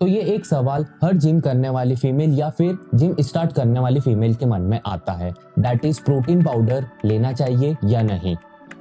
तो ये एक सवाल हर जिम करने वाली फीमेल या फिर जिम स्टार्ट करने वाली फीमेल के मन में आता है, दैट इज प्रोटीन पाउडर लेना चाहिए या नहीं,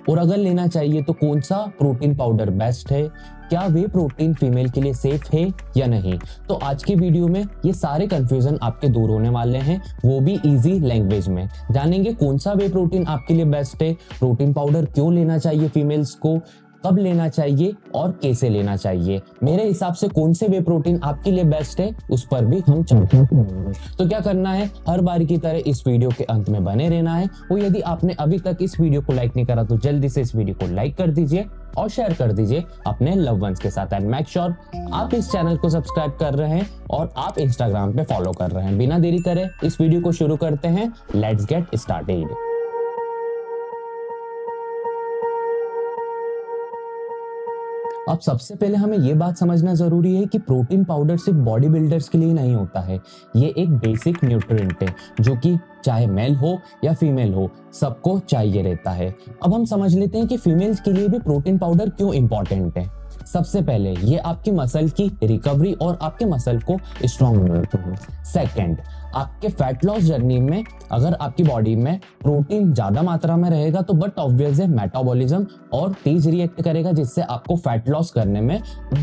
और अगर लेना चाहिए तो कौन सा प्रोटीन पाउडर बेस्ट है, क्या वे प्रोटीन फीमेल के लिए सेफ है या नहीं। तो आज की वीडियो में ये सारे कंफ्यूजन आपके दूर होने वाले हैं, वो भी इजी लैंग्वेज में। जानेंगे कौन सा वे प्रोटीन आपके लिए बेस्ट है, प्रोटीन पाउडर क्यों लेना चाहिए फीमेल्स को, कब लेना चाहिए और कैसे लेना चाहिए, मेरे हिसाब से कौन से वे प्रोटीन आपके लिए बेस्ट है उस पर भी हम चर्चा करेंगे। तो क्या करना है, हर बार की तरह इस वीडियो के अंत में बने रहना है, और यदि आपने अभी तक इस वीडियो को लाइक नहीं करा तो जल्दी से इस वीडियो को लाइक कर दीजिए और शेयर कर दीजिए अपने लव वंस के साथ। एंड मेक श्योर आप इस चैनल को सब्सक्राइब कर रहे हैं और आप इंस्टाग्राम पे फॉलो कर रहे हैं। बिना देरी करे इस वीडियो को शुरू करते हैं, लेट्स गेट स्टार्टेड। अब सबसे पहले हमें यह बात समझना जरूरी है कि प्रोटीन पाउडर सिर्फ बॉडी बिल्डर्स के लिए नहीं होता है, ये एक बेसिक न्यूट्रिएंट है जो कि चाहे मेल हो या फीमेल हो सबको चाहिए रहता है। अब हम समझ लेते हैं कि फीमेल्स के लिए भी प्रोटीन पाउडर क्यों इंपॉर्टेंट है। सबसे पहले ये आपकी मसल की रिकवरी और आपके मसल को स्ट्रॉन्ग बनाते हैं। सेकंड, आपके फैट लॉस जर्नी में अगर आपकी बॉडी में प्रोटीन ज्यादा मात्रा में रहेगा तो बट ऑब्वियस है मेटाबॉलिज्म और तेज रिएक्ट करेगा, जिससे आपको फैट लॉस करने में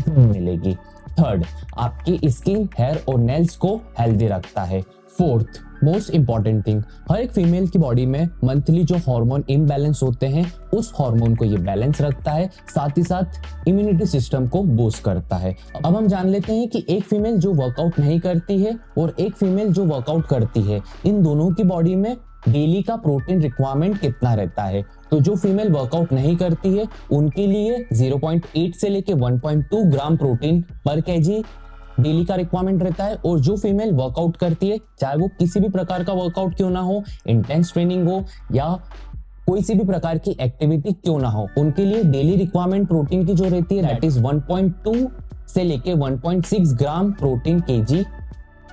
मिलेगी। थर्ड, आपकी स्किन, हेयर और नेल्स को हेल्दी रखता है। फोर्थ, मोस्ट इंपॉर्टेंट थिंग, हर एक फीमेल की बॉडी में मंथली जो हार्मोन इम्बैलेंस होते हैं उस हार्मोन को ये बैलेंस रखता है, साथ ही साथ इम्यूनिटी सिस्टम को बूस्ट करता है। अब हम जान लेते हैं कि एक फीमेल जो वर्कआउट नहीं करती है और एक फीमेल जो वर्कआउट करती है, इन दोनों की बॉडी में डेली का प्रोटीन रिक्वायरमेंट कितना रहता है। तो जो फीमेल वर्कआउट नहीं करती है उनके लिए 0.8 से लेके 1.2 ग्राम प्रोटीन पर केजी डेली का रिक्वायरमेंट रहता है, और जो फीमेल वर्कआउट करती है, चाहे वो किसी भी प्रकार का वर्कआउट क्यों ना हो, इंटेंस ट्रेनिंग हो या कोई सी भी प्रकार की एक्टिविटी क्यों ना हो, उनके लिए डेली रिक्वायरमेंट प्रोटीन की जो रहती है दैट इज 1.2 से लेके 1.6 gram protein KG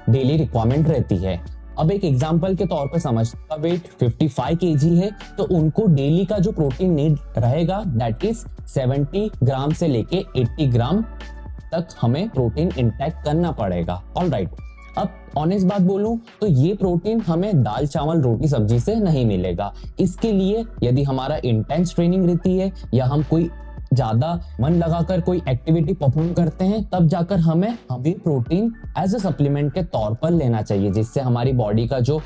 daily requirement रहती है। अब एक एग्जांपल के तौर पे समझता, वेट 55 केजी है तो उनको डेली का जो प्रोटीन नीड रहेगा दैट इज 70 ग्राम से लेके 80 ग्राम तक हमें प्रोटीन इंटेक करना पड़ेगा। ऑलराइट, अब ऑनेस्ट बात बोलूं तो ये प्रोटीन हमें दाल चावल रोटी सब्जी से नहीं मिलेगा। इसके लिए यदि हमारा इंटेंस ट्रेनिंग रहती है या हम कोई ज्यादा मन लगाकर कोई एक्टिविटी परफॉर्म करते हैं, तब जाकर हमें प्रोटीन एज अ सप्लीमेंट के तौर पर लेना चाहिए, जिससे हमारी बॉडी का जो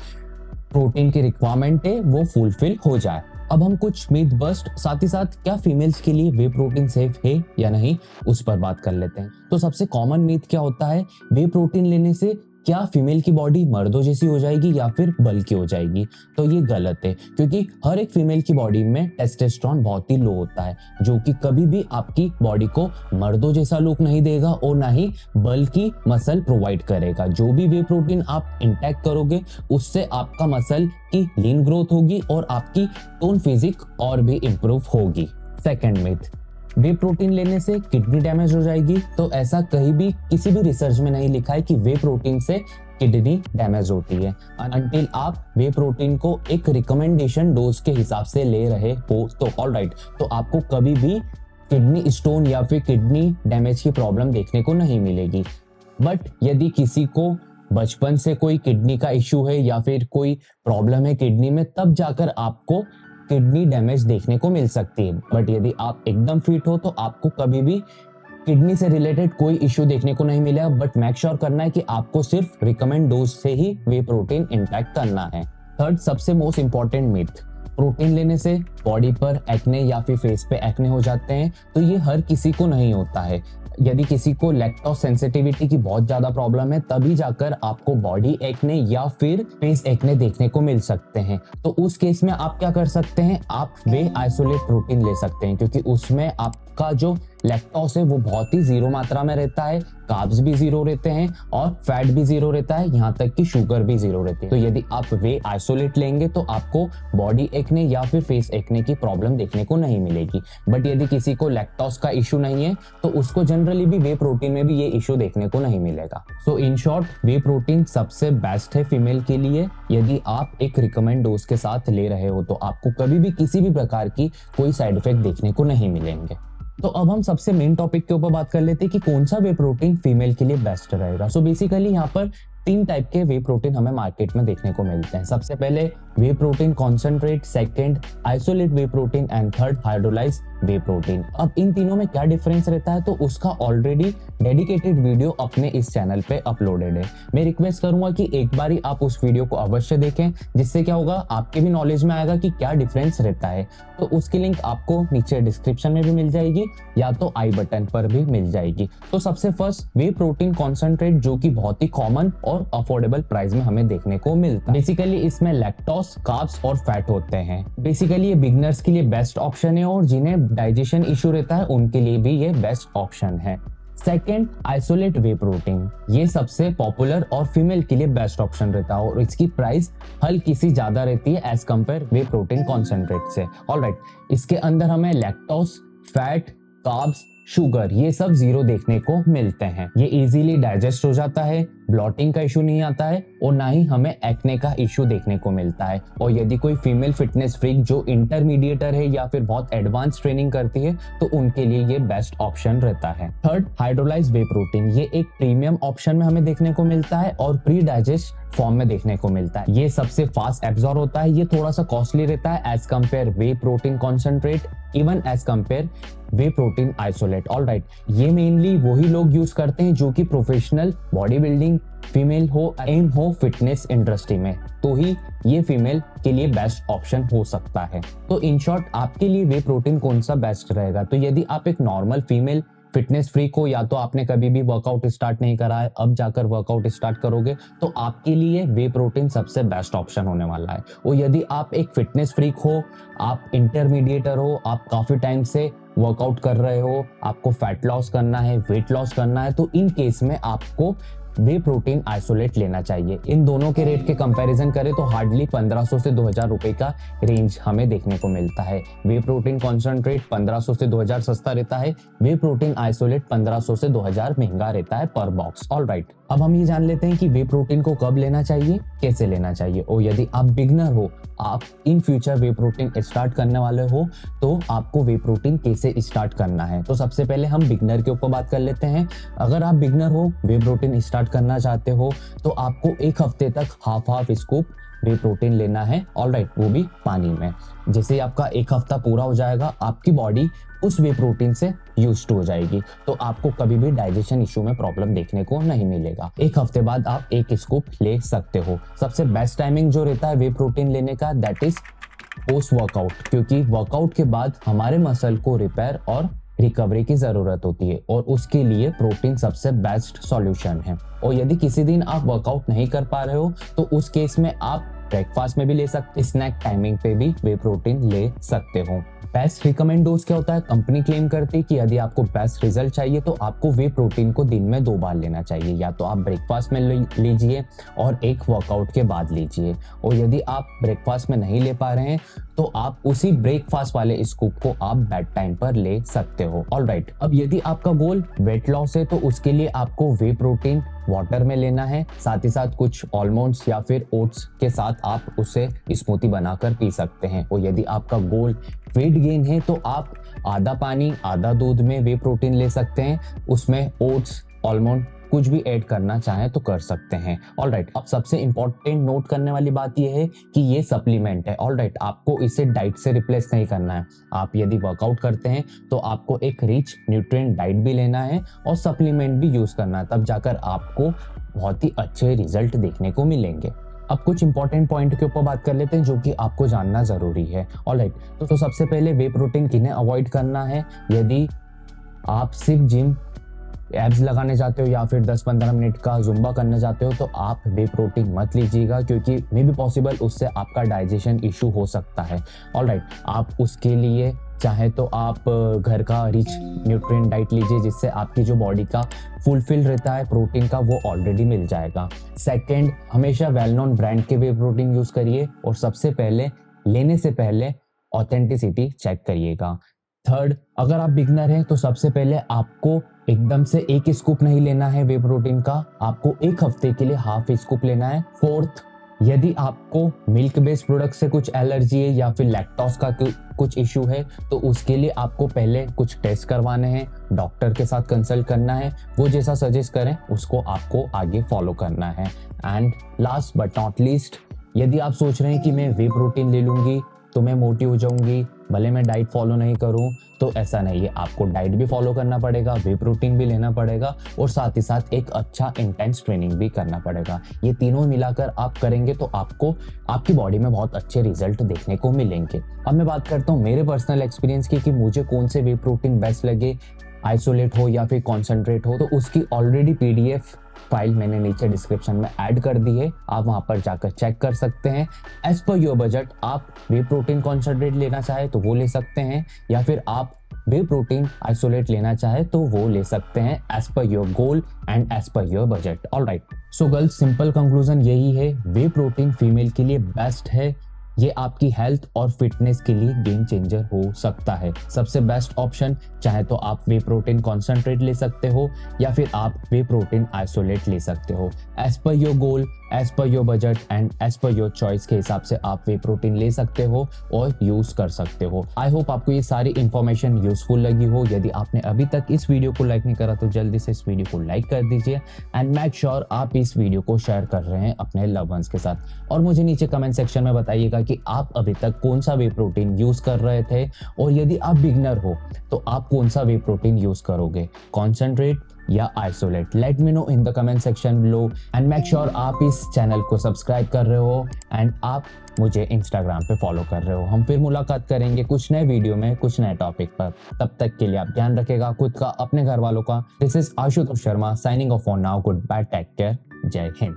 प्रोटीन की रिक्वायरमेंट है वो फुलफिल हो जाए। अब हम कुछ मिथ बस्ट, साथ ही साथ क्या फीमेल्स के लिए वे प्रोटीन सेफ है या नहीं उस पर बात कर लेते हैं। तो सबसे कॉमन मिथ क्या होता है, वे प्रोटीन लेने से क्या फीमेल की बॉडी मर्दों जैसी हो जाएगी या फिर बल्कि हो जाएगी। तो ये गलत है, क्योंकि हर एक फीमेल की बॉडी में टेस्टोस्टेरोन बहुत ही लो होता है, जो कि कभी भी आपकी बॉडी को मर्दों जैसा लुक नहीं देगा और ना ही बल्कि मसल प्रोवाइड करेगा। जो भी वे प्रोटीन आप इंटेक करोगे उससे आपका मसल की लीन ग्रोथ होगी और आपकी टोन फिजिक और भी इंप्रूव होगी। सेकेंड मिथ, वे प्रोटीन लेने से किडनी डैमेज हो जाएगी। तो ऐसा कहीं भी किसी भी रिसर्च में नहीं लिखा है कि वे प्रोटीन से किडनी डैमेज होती है, अनटिल आप वे प्रोटीन को एक रिकमेंडेशन डोज के हिसाब से ले रहे हो तो ऑलराइट, तो आपको कभी भी किडनी स्टोन या फिर किडनी डैमेज की प्रॉब्लम देखने को नहीं मिलेगी। बट यदि किसी को बचपन से कोई किडनी का इश्यू है या फिर कोई प्रॉब्लम है किडनी में, तब जाकर आपको किडनी डैमेज देखने को मिल सकती है। बट यदि आप एकदम फिट हो तो आपको कभी भी किडनी से रिलेटेड कोई इश्यू देखने को नहीं मिलेगा। बट मेक श्योर करना है कि आपको सिर्फ रिकमेंड डोज से ही वे प्रोटीन इंटेक करना है। थर्ड, सबसे मोस्ट इंपॉर्टेंट मिथ, प्रोटीन लेने से बॉडी पर एक्ने या फिर फेस पे एक्ने हो जाते हैं। तो ये हर किसी को नहीं होता है। यदि किसी को लैक्टोज सेंसिटिविटी की बहुत ज्यादा प्रॉब्लम है तभी जाकर आपको बॉडी एक्ने या फिर फेस एक्ने देखने को मिल सकते हैं। तो उस केस में आप क्या कर सकते हैं, आप वे आइसोलेट प्रोटीन ले सकते हैं, क्योंकि उसमें आपका जो लैक्टोज है वो बहुत ही जीरो मात्रा में रहता है, कार्ब्स भी जीरो रहते हैं और फैट भी जीरो रहता है, यहाँ तक कि शुगर भी जीरो रहती है। तो यदि आप वे आइसोलेट लेंगे तो आपको बॉडी एक्ने या फिर फेस एक्ने की प्रॉब्लम देखने को नहीं मिलेगी। बट यदि किसी को लैक्टोज का इश्यू नहीं है तो उसको जनरली भी वे प्रोटीन में भी ये इश्यू देखने को नहीं मिलेगा। सो इन शॉर्ट, वे प्रोटीन सबसे बेस्ट है फीमेल के लिए। यदि आप एक रिकमेंड डोज के साथ ले रहे हो तो आपको कभी भी किसी भी प्रकार की कोई साइड इफेक्ट देखने को नहीं मिलेंगे। तो अब हम सबसे मेन टॉपिक के ऊपर बात कर लेते हैं कि कौन सा वे प्रोटीन फीमेल के लिए बेस्ट रहेगा। सो बेसिकली यहाँ पर 3 टाइप के वे प्रोटीन हमें मार्केट में देखने को मिलते हैं। सबसे पहले whey protein concentrate, second isolate whey protein and third hydrolyse whey protein. अब इन तीनों में क्या डिफरेंस रहता है तो उसका ऑलरेडी डेडिकेटेड वीडियो अपने इस चैनल पे अपलोडेड है। मैं रिक्वेस्ट करूंगा कि एक बारी आप उस वीडियो को अवश्य देखें, जिससे क्या होगा आपके भी नॉलेज में आएगा कि क्या डिफरेंस रहता है। तो उसकी लिंक आपको नीचे डिस्क्रिप्शन में भी मिल जाएगी या तो आई बटन पर भी मिल जाएगी। तो सबसे फर्स्ट वे प्रोटीन कॉन्सेंट्रेट, जो कि बहुत ही कॉमन और अफोर्डेबल प्राइस में हमें देखने को मिलता है। बेसिकली इसमें लैक्टोज, कार्ब्स और फैट होते हैं। बेसिकली ये बिगनर्स के लिए बेस्ट ऑप्शन है और जिन्हें डाइजेशन इशू रहता है उनके लिए भी ये बेस्ट ऑप्शन है। सेकेंड आइसोलेट वे प्रोटीन, ये सबसे पॉपुलर और फीमेल के लिए बेस्ट ऑप्शन रहता है और इसकी प्राइस हल्की सी ज्यादा रहती है as compare whey protein concentrate से। ऑलराइट, इसके अंदर हमें लैक्टोज, फैट, कार्ब्स, शुगर ये सब जीरो देखने को मिलते हैं। ये इजीली डाइजेस्ट हो जाता है, ब्लॉटिंग का इशू नहीं आता है और ना ही हमें एक्ने का इशू देखने को मिलता है। और यदि कोई फीमेल फिटनेस फ्रीक जो इंटरमीडिएटर है या फिर बहुत एडवांस ट्रेनिंग करती है तो उनके लिए ये बेस्ट ऑप्शन रहता है। थर्ड हाइड्रोलाइज वे प्रोटीन, ये एक प्रीमियम ऑप्शन में हमें देखने को मिलता है और प्री डाइजेस्ट फॉर्म में देखने को मिलता है। ये सबसे फास्ट एब्जॉर्ब होता है, ये थोड़ा सा कॉस्टली रहता है as compare whey protein concentrate, even as compare whey protein isolate. Alright, ये मेनली वही लोग यूज करते हैं जो कि प्रोफेशनल बॉडी बिल्डिंग फीमेल हो, एम हो फिटनेस इंडस्ट्री में, तो ही ये फीमेल के लिए बेस्ट ऑप्शन हो सकता है। तो इन शॉर्ट आपके लिए वे प्रोटीन कौन सा बेस्ट रहेगा? तो यदि आप एक नॉर्मल फीमेल फिटनेस फ्रीक हो या तो आपने कभी भी वर्कआउट स्टार्ट नहीं करा है, अब जाकर वर्कआउट स्टार्ट करोगे, तो आपके लिए वे प्रोटीन सबसे बेस्ट ऑप्शन होने वाला है। और यदि आप एक फिटनेस फ्रीक हो, आप इंटरमीडिएटर हो, आप काफी टाइम से वर्कआउट कर रहे हो, आपको फैट लॉस करना है, वेट लॉस करना है, तो इन केस में आपको वे प्रोटीन आइसोलेट लेना चाहिए। इन दोनों के रेट के कंपैरिजन करें तो हार्डली 1500 से 2000 रुपए का रेंज हमें देखने को मिलता है। वे प्रोटीन कॉन्सेंट्रेट 1500 से 2000 सस्ता रहता है, वे प्रोटीन आइसोलेट 1500 से 2000 महंगा रहता है पर बॉक्स। ऑलराइट, अब हम ये जान लेते हैं कि वे प्रोटीन को कब लेना चाहिए, कैसे लेना चाहिए। और यदि आप बिगनर हो, आप in future way protein start करने वाले हो, तो आपको वे प्रोटीन कैसे स्टार्ट करना है। तो सबसे पहले हम बिगनर के ऊपर बात कर लेते हैं। अगर आप बिगनर हो, वे प्रोटीन स्टार्ट करना चाहते हो, तो आपको एक हफ्ते तक हाफ स्कूप वे प्रोटीन लेना है। ऑलराइट, वो भी पानी में। जैसे आपका एक हफ्ता पूरा हो जाएगा, आपकी बॉडी उस वे प्रोटीन से यूज्ड हो जाएगी, तो आपको कभी भी डाइजेशन इशू में प्रॉब्लम देखने को नहीं मिलेगा। एक हफ्ते बाद आप एक स्कूप ले सकते हो। सबसे बेस्ट टाइमिंग जो रहता है वे प्रोटीन लेने का, दैट इज पोस्ट वर्कआउट, क्योंकि वर्कआउट के बाद हमारे मसल को रिपेयर और रिकवरी की जरूरत होती है और उसके लिए प्रोटीन सबसे बेस्ट सॉल्यूशन है। और यदि किसी दिन आप वर्कआउट नहीं कर पा रहे हो, तो उस केस में आप ब्रेकफास्ट में भी ले सकते, स्नैक टाइमिंग पे भी वे प्रोटीन ले सकते हो। बेस्ट रिकमेंड डोज क्या होता है? कंपनी क्लेम करती है कि यदि आपको बेस्ट रिजल्ट चाहिए तो आपको वे प्रोटीन को दिन में 2 बार लेना चाहिए, या तो आप ब्रेकफास्ट में लीजिए और एक वर्कआउट के बाद लीजिए। और यदि आप ब्रेकफास्ट में नहीं ले पा रहे हैं तो आप उसी ब्रेकफास्ट वाले स्कूप को आप बेड टाइम पर ले सकते हो। ऑलराइट, अब यदि आपका गोल वेट लॉस है तो उसके लिए आपको वे प्रोटीन वाटर में लेना है, साथ ही साथ कुछ आलमंड्स या फिर ओट्स के साथ आप उसे स्मूथी बनाकर पी सकते हैं। और यदि आपका गोल वेट गेन है तो आप आधा पानी आधा दूध में वे प्रोटीन ले सकते हैं, उसमें ओट्स, आलमंड कुछ भी ऐड करना चाहें तो कर सकते हैं। ऑलराइट, अब सबसे इंपॉर्टेंट नोट करने वाली बात यह है कि ये सप्लीमेंट है। ऑलराइट, आपको इसे डाइट से रिप्लेस नहीं करना है। आप यदि वर्कआउट करते हैं तो आपको एक रिच न्यूट्रिएंट डाइट भी लेना है और सप्लीमेंट भी यूज करना है, तब जाकर आपको बहुत ही अच्छे रिजल्ट देखने को मिलेंगे। अब कुछ इंपॉर्टेंट पॉइंट के ऊपर बात कर लेते हैं जो कि आपको जानना जरूरी है। ऑलराइट, तो सबसे पहले वे प्रोटीन किन्हें अवॉइड करना है? यदि आप सिर्फ जिम एब्स लगाने चाहते हो या फिर 10-15 मिनट का जुम्बा करने चाहते हो तो आप वे प्रोटीन मत लीजिएगा, क्योंकि मे बी पॉसिबल उससे आपका डाइजेशन इशू हो सकता है। ऑलराइट, आप उसके लिए चाहे तो आप घर का रिच न्यूट्रिएंट डाइट लीजिए, जिससे आपकी जो बॉडी का फुलफिल रहता है प्रोटीन का वो ऑलरेडी मिल जाएगा। सेकंड, हमेशा वेल नोन ब्रांड के वे प्रोटीन यूज करिए और सबसे पहले लेने से पहले ऑथेंटिसिटी चेक करिएगा। थर्ड, अगर आप बिगनर हैं तो सबसे पहले आपको एकदम से एक स्कूप नहीं लेना है वे प्रोटीन का, आपको एक हफ्ते के लिए हाफ स्कूप लेना है। फोर्थ, यदि आपको मिल्क बेस्ड प्रोडक्ट से कुछ एलर्जी है या फिर लैक्टोज का कुछ इशू है तो उसके लिए आपको पहले कुछ टेस्ट करवाने हैं, डॉक्टर के साथ कंसल्ट करना है, वो जैसा सजेस्ट करें उसको आपको आगे फॉलो करना है। And last but not least, यदि आप सोच रहे हैं कि मैं वे प्रोटीन ले लूंगी तो मैं मोटी हो जाऊंगी, भले मैं डाइट फॉलो नहीं करूं, तो ऐसा नहीं है। आपको डाइट भी फॉलो करना पड़ेगा, वे प्रोटीन भी लेना पड़ेगा और साथ ही साथ एक अच्छा इंटेंस ट्रेनिंग भी करना पड़ेगा। ये तीनों मिलाकर आप करेंगे तो आपको आपकी बॉडी में बहुत अच्छे रिजल्ट देखने को मिलेंगे। अब मैं बात करता हूँ मेरे पर्सनल एक्सपीरियंस की कि मुझे कौन से वे प्रोटीन बेस्ट लगे, आइसोलेट हो या फिर कॉन्सेंट्रेट हो, तो उसकी ऑलरेडी पीडीएफ फाइल मैंने नीचे डिस्क्रिप्शन में ऐड कर दी है, आप वहां पर जाकर चेक कर सकते हैं। एज पर योर बजट आप वे प्रोटीन कॉन्सेंट्रेट लेना चाहे तो वो ले सकते हैं, या फिर आप वे प्रोटीन आइसोलेट लेना चाहे तो वो ले सकते हैं, as per your goal and as per your budget. Alright, so girls, simple conclusion यही है, वे प्रोटीन फीमेल के लिए बेस्ट है। ये आपकी हेल्थ और फिटनेस के लिए गेम चेंजर हो सकता है। सबसे बेस्ट ऑप्शन, चाहे तो आप वे प्रोटीन कॉन्सेंट्रेट ले सकते हो या फिर आप वे प्रोटीन आइसोलेट ले सकते हो। As per your goal, as per your budget and as per your choice के हिसाब से आप वे प्रोटीन ले सकते हो और यूज कर सकते हो। आई होप आपको ये सारी इंफॉर्मेशन यूजफुल लगी हो। यदि आपने अभी तक इस वीडियो को लाइक नहीं करा तो जल्दी से इस वीडियो को लाइक कर दीजिए एंड मेक श्योर आप इस वीडियो को शेयर कर रहे हैं अपने लव वंस के साथ। और मुझे नीचे कमेंट सेक्शन में बताइएगा कि आप अभी तक कौन सा वे प्रोटीन यूज कर रहे थे, और यदि आप बिगनर हो तो आप कौन सा वे प्रोटीन यूज करोगे, कॉन्सेंट्रेट या isolate. Let me know in the comment section below and make sure आप इस चैनल को सब्सक्राइब कर रहे हो एंड आप मुझे इंस्टाग्राम पे फॉलो कर रहे हो। हम फिर मुलाकात करेंगे कुछ नए वीडियो में कुछ नए टॉपिक पर। तब तक के लिए आप ध्यान रखेगा खुद का, अपने घर वालों का। This is Ashutosh Sharma signing off for now. Goodbye, take care, Jai Hind.